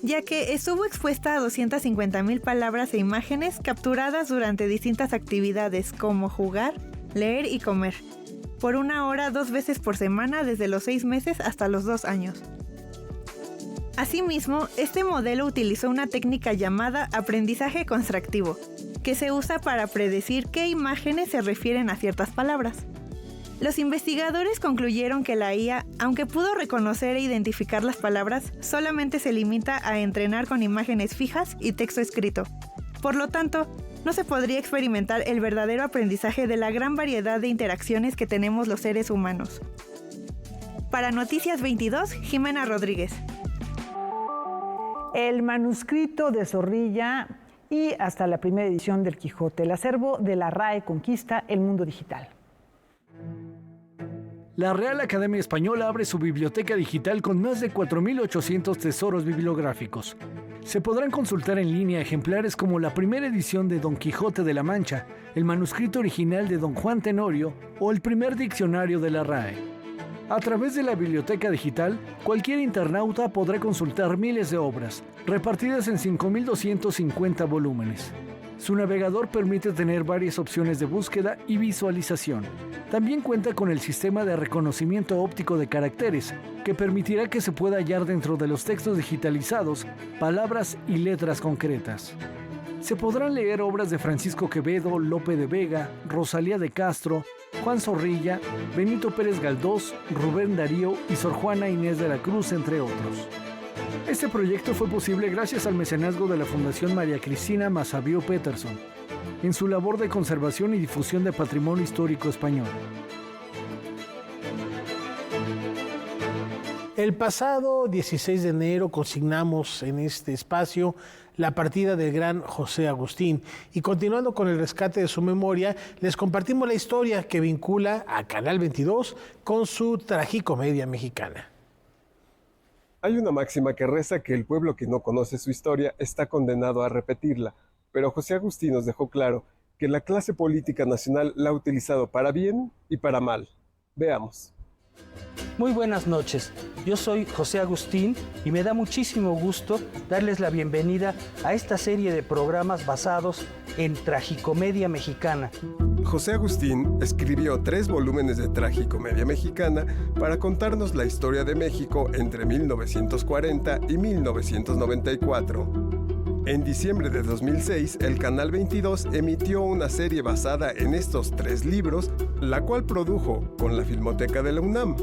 ya que estuvo expuesta a 250,000 palabras e imágenes capturadas durante distintas actividades como jugar, leer y comer, por 1 hora 2 veces por semana desde los 6 meses hasta los 2 años. Asimismo, este modelo utilizó una técnica llamada aprendizaje constructivo, que se usa para predecir qué imágenes se refieren a ciertas palabras. Los investigadores concluyeron que la IA, aunque pudo reconocer e identificar las palabras, solamente se limita a entrenar con imágenes fijas y texto escrito. Por lo tanto, no se podría experimentar el verdadero aprendizaje de la gran variedad de interacciones que tenemos los seres humanos. Para Noticias 22, Jimena Rodríguez. El manuscrito de Zorrilla y hasta la primera edición del Quijote. El acervo de la RAE conquista el mundo digital. La Real Academia Española abre su biblioteca digital con más de 4.800 tesoros bibliográficos. Se podrán consultar en línea ejemplares como la primera edición de Don Quijote de la Mancha, el manuscrito original de Don Juan Tenorio o el primer diccionario de la RAE. A través de la biblioteca digital, cualquier internauta podrá consultar miles de obras, repartidas en 5.250 volúmenes. Su navegador permite tener varias opciones de búsqueda y visualización. También cuenta con el sistema de reconocimiento óptico de caracteres, que permitirá que se pueda hallar dentro de los textos digitalizados palabras y letras concretas. Se podrán leer obras de Francisco Quevedo, Lope de Vega, Rosalía de Castro, Juan Zorrilla, Benito Pérez Galdós, Rubén Darío y Sor Juana Inés de la Cruz, entre otros. Este proyecto fue posible gracias al mecenazgo de la Fundación María Cristina Massabió Peterson, en su labor de conservación y difusión de patrimonio histórico español. El pasado 16 de enero consignamos en este espacio la partida del gran José Agustín y continuando con el rescate de su memoria, les compartimos la historia que vincula a Canal 22 con su tragicomedia mexicana. Hay una máxima que reza que el pueblo que no conoce su historia está condenado a repetirla, pero José Agustín nos dejó claro que la clase política nacional la ha utilizado para bien y para mal. Veamos. Muy buenas noches, yo soy José Agustín y me da muchísimo gusto darles la bienvenida a esta serie de programas basados en tragicomedia mexicana. José Agustín escribió 3 volúmenes de tragicomedia mexicana para contarnos la historia de México entre 1940 y 1994. En diciembre de 2006, el Canal 22 emitió una serie basada en estos 3 libros, la cual produjo con la Filmoteca de la UNAM.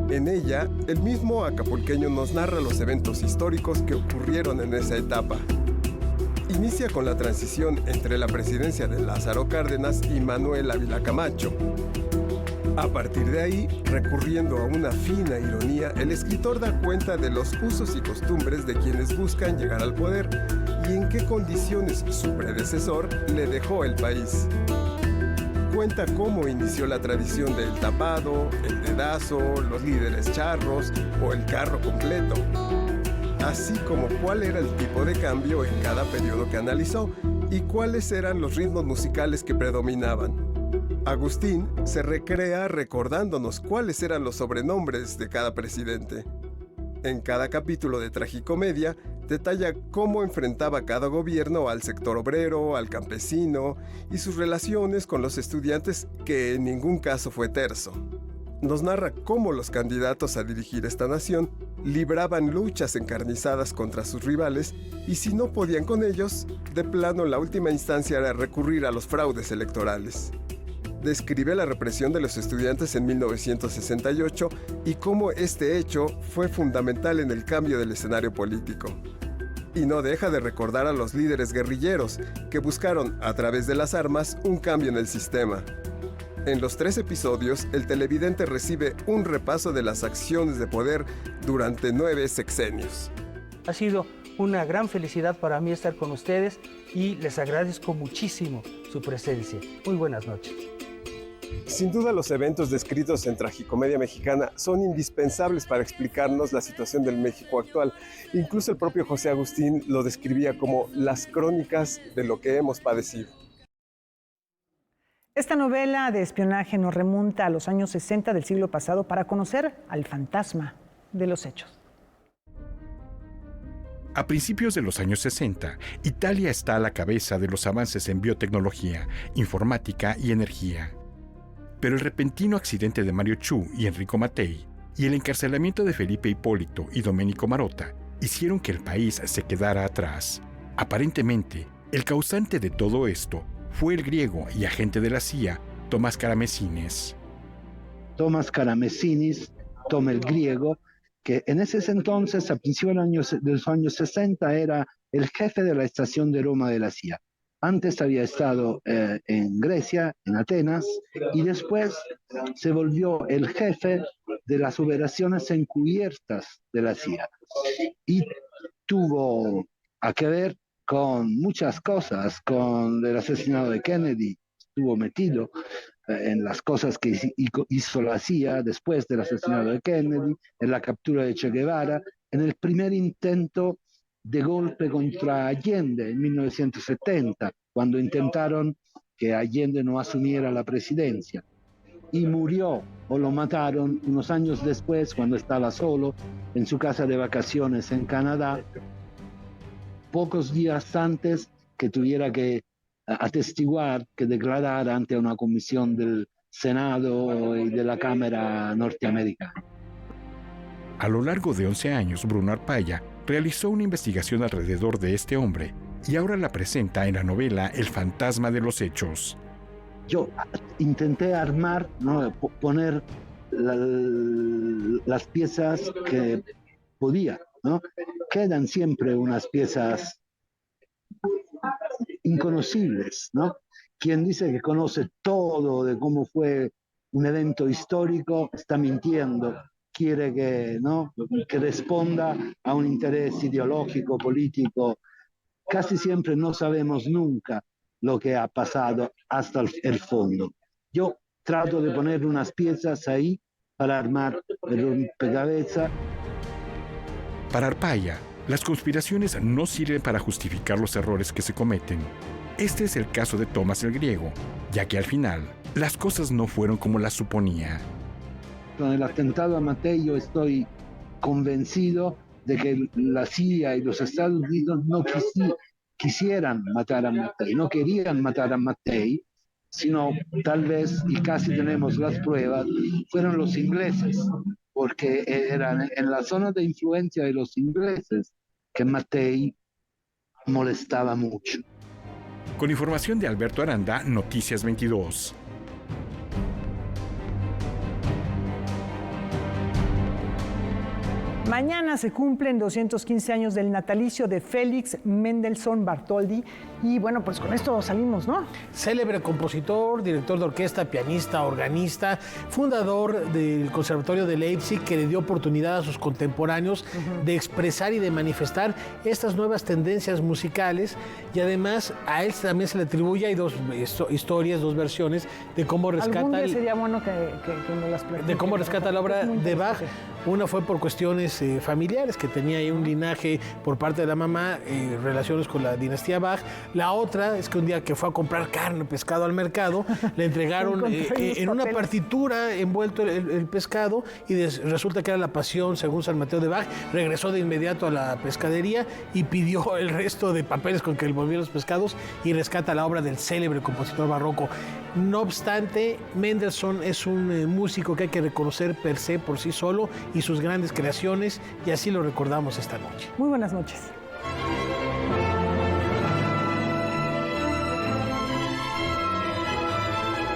En ella, el mismo acapulqueño nos narra los eventos históricos que ocurrieron en esa etapa. Inicia con la transición entre la presidencia de Lázaro Cárdenas y Manuel Ávila Camacho. A partir de ahí, recurriendo a una fina ironía, el escritor da cuenta de los usos y costumbres de quienes buscan llegar al poder y en qué condiciones su predecesor le dejó el país. Cuenta cómo inició la tradición del tapado, el dedazo, los líderes charros o el carro completo, así como cuál era el tipo de cambio en cada periodo que analizó y cuáles eran los ritmos musicales que predominaban. Agustín se recrea recordándonos cuáles eran los sobrenombres de cada presidente. En cada capítulo de Tragicomedia, detalla cómo enfrentaba cada gobierno al sector obrero, al campesino y sus relaciones con los estudiantes, que en ningún caso fue terso. nos narra cómo los candidatos a dirigir esta nación libraban luchas encarnizadas contra sus rivales y si no podían con ellos, de plano la última instancia era recurrir a los fraudes electorales. Describe la represión de los estudiantes en 1968 y cómo este hecho fue fundamental en el cambio del escenario político. Y no deja de recordar a los líderes guerrilleros que buscaron, a través de las armas, un cambio en el sistema. En los 3 episodios, el televidente recibe un repaso de las acciones de poder durante 9 sexenios. Ha sido una gran felicidad para mí estar con ustedes y les agradezco muchísimo su presencia. Muy buenas noches. Sin duda, los eventos descritos en Tragicomedia Mexicana son indispensables para explicarnos la situación del México actual. Incluso el propio José Agustín lo describía como las crónicas de lo que hemos padecido. Esta novela de espionaje nos remonta a los años 60 del siglo pasado para conocer al fantasma de los hechos. A principios de los años 60, Italia está a la cabeza de los avances en biotecnología, informática y energía. Pero el repentino accidente de Mario Chu y Enrico Mattei y el encarcelamiento de Felipe Hipólito y Domenico Marotta hicieron que el país se quedara atrás. Aparentemente, el causante de todo esto fue el griego y agente de la CIA, Tomás Karamessinis. Tomás Karamessinis, el griego, que en ese entonces, a principios de los años 60, era el jefe de la estación de Roma de la CIA. Antes había estado en Grecia, en Atenas, y después se volvió el jefe de las operaciones encubiertas de la CIA. Y tuvo que ver con muchas cosas, con el asesinato de Kennedy, estuvo metido en las cosas que hizo la CIA después del asesinato de Kennedy, en la captura de Che Guevara, en el primer intento de golpe contra Allende en 1970, cuando intentaron que Allende no asumiera la presidencia. Y murió o lo mataron unos años después, cuando estaba solo en su casa de vacaciones en Canadá, pocos días antes que tuviera que atestiguar, que declarar ante una comisión del Senado y de la Cámara norteamericana. A lo largo de 11 años, Bruno Arpaia realizó una investigación alrededor de este hombre y ahora la presenta en la novela El fantasma de los hechos. Yo intenté armar, ¿no? Poner las piezas que podía, ¿no? Quedan siempre unas piezas inconocibles, ¿no? Quien dice que conoce todo de cómo fue un evento histórico está mintiendo. Quiere que, ¿no? que responda a un interés ideológico, político. Casi siempre no sabemos nunca lo que ha pasado hasta el fondo. Yo trato de poner unas piezas ahí para armar el rompecabezas. Para Arpaia, las conspiraciones no sirven para justificar los errores que se cometen. Este es el caso de Tomás el griego, ya que al final, las cosas no fueron como las suponía. Con el atentado a Mattei yo estoy convencido de que la CIA y los Estados Unidos no quisieran matar a Mattei, no querían matar a Mattei, sino tal vez, y casi tenemos las pruebas, fueron los ingleses, porque eran en la zona de influencia de los ingleses que Mattei molestaba mucho. Con información de Alberto Aranda, Noticias 22. Mañana se cumplen 215 años del natalicio de Félix Mendelssohn Bartholdy y bueno, pues con esto salimos, ¿no? Célebre compositor, director de orquesta, pianista, organista, fundador del Conservatorio de Leipzig, que le dio oportunidad a sus contemporáneos de expresar y de manifestar estas nuevas tendencias musicales, y además a él también se le atribuye, hay dos historias, dos versiones de cómo rescata algún día sería bueno que me las platiques, de cómo rescata la obra de Bach. Una fue por cuestiones familiares, que tenía ahí un linaje por parte de la mamá, relaciones con la dinastía Bach. La otra es que un día que fue a comprar carne, pescado al mercado, le entregaron en una partitura envuelto el pescado y resulta que era la Pasión según San Mateo de Bach. Regresó de inmediato a la pescadería y pidió el resto de papeles con que envolvían los pescados y rescata la obra del célebre compositor barroco. No obstante, Mendelssohn es un músico que hay que reconocer per se por sí solo y sus grandes creaciones, y así lo recordamos esta noche. Muy buenas noches.